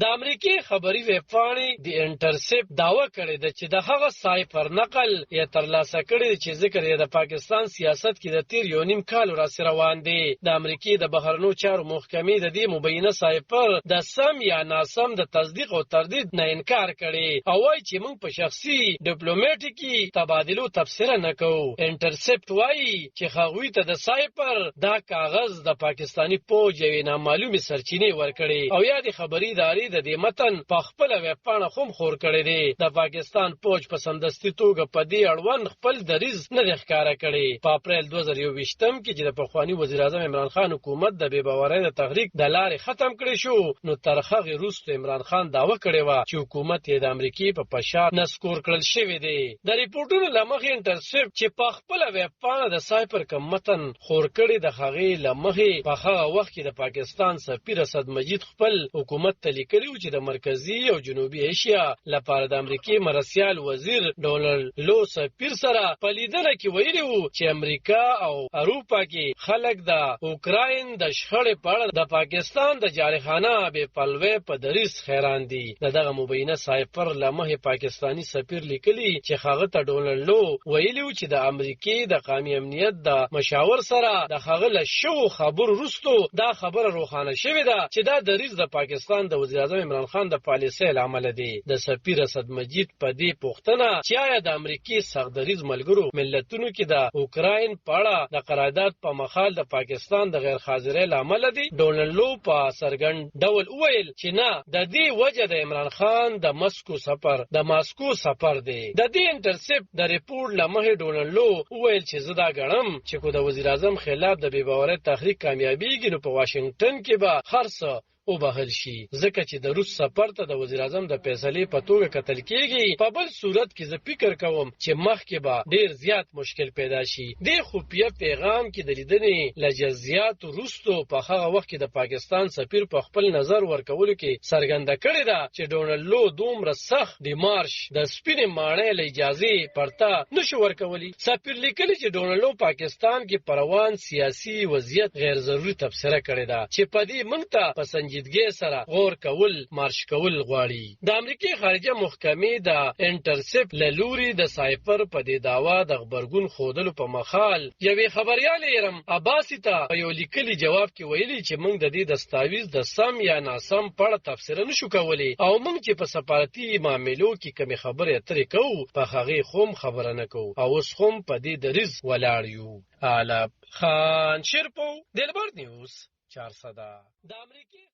د امریکای خبري ویب پاڼې د انټرسپټ داوا کړې ده چې د هغه سایفر نقل یې ترلاسه کړی چې ذکر یې د پاکستان سیاست کې د تیر یو نیم کال راځي روان دی. د امریکای د بهرنیو چارو محکمې د دې مبینه سایفر د سم یا ناسم د تصدیق او تردید نه انکار کړي او وايي چې موږ په شخصي ډیپلوماټیکي تبادلو تبصره نه کوو. انټرسپټ وايي چې هغوی ته د سایفر دا کاغذ د پاکستانی پوج یوې نامعلومې سرچینې ورکړي او یا د خبري ادارې د دې متن په خپل ویب پاڼه هم خور کړی دی. د پاکستان پوج په سمدستي توګه په دې اړوند خپل دریځ نه دی ښکاره کړی. په اپریل 2021 کې چې د پخوانی وزیر اعظم عمران خان حکومت د بې باورۍ د تحریک د لارې ختم کړی شو، نو تر هغې وروسته عمران خان دعوه کړې وه چې حکومت یې د امریکې په فشار نسکور کړل شوی دی. د ریپورټونو له مخې انټرسپټ چې په خپله ویب پاڼه د سایفر کم متن خور کړی د هغې له مخې په هغه وخت کې د پاکستان سفیر اسد مجید خپل حکومت ته لیکلي و چې د مرکزي او جنوبي ایشیا لپاره د امریکې مرستیال وزیر ډونالډ لو سفیر سره په لیدنه کې ویلي وو چې امریکا او اروپا کې خلک د اوکراین د شخړې په اړه د پاکستان د جارحانه بې پلوۍ په دریځ حیران دي. دغه مبینه سایفر له مخې پاکستانی سفیر لیکلي چې هغه ته ډونالډ لو ویلي و چې د امریکې د قومي امنیت د مشاور سره د هغه له شوو خبرو وروسته دا خبره روښانه شوې ده چې دا دریځ د پاکستان د وزیر اعظم عمران خان د پالیسۍ له امله دی. د سفیر اسد مجید په دې پوښتنه چې آیا د امریکې سخت دریځ ملګرو ملتونو کې د اوکراین په اړه د قرارداد په مخال د پاکستان د غیر حاضرۍ له امله دی، ډونالډ لو په څرګند ډول وویل چې نه، د دې وجه د عمران خان د ماسکو سفر دی. د دې انټرسپټ د ریپورټ له مخې ډونالډ لو وویل چې زه دا ګڼم چې کو د وزیر اعظم خلاف د بې باورۍ تحریک کامیابیږي نو په واشنگټن کې به هر څه وبهل شي، ځکه چې د روس سفر ته د وزیر اعظم د فیصلې په توګه کتل کېږي. په بل صورت کې زه فکر کوم چې مخکې به ډیر زیات مشکل پیدا شي. د خفیه پیغام کې د لیدنې له جزئیاتو وروسته په هغه وخت کې د پاکستان سفیر په خپل نظر ورکولو کې څرګنده کړې ده چې ډونالډ لو دومره سخت ډیمارش د سپینې ماڼۍ له اجازې پرته نشو ورکولی. سفیر لیکلي چې ډونالډ لو پاکستان کې پر روان سیاسي وضعیت غیر ضروري تبصره کړې ده چې په دې موږ ته په سنجیدګۍ سره غور کول مارش کول غواړي. د امریکای خارجه محکمې د انټرسپټ له لوري د سایفر په دې داوا د خبرګون ښودلو په مخال یوې خبریالې ایرم عباسي ته په یو لیکلي جواب کې ویلي چې موږ د دې دستاویز د سم یا ناسم په اړه تبصره نشو کولی او موږ چې په سفارتي معاملو کې کومې خبرې اترې کوو په هغې هم خبره نه کوو او اوس هم په دې دریځ ولاړ یو. علب خان شیرپو، دلبر نیوز 400. د امریکای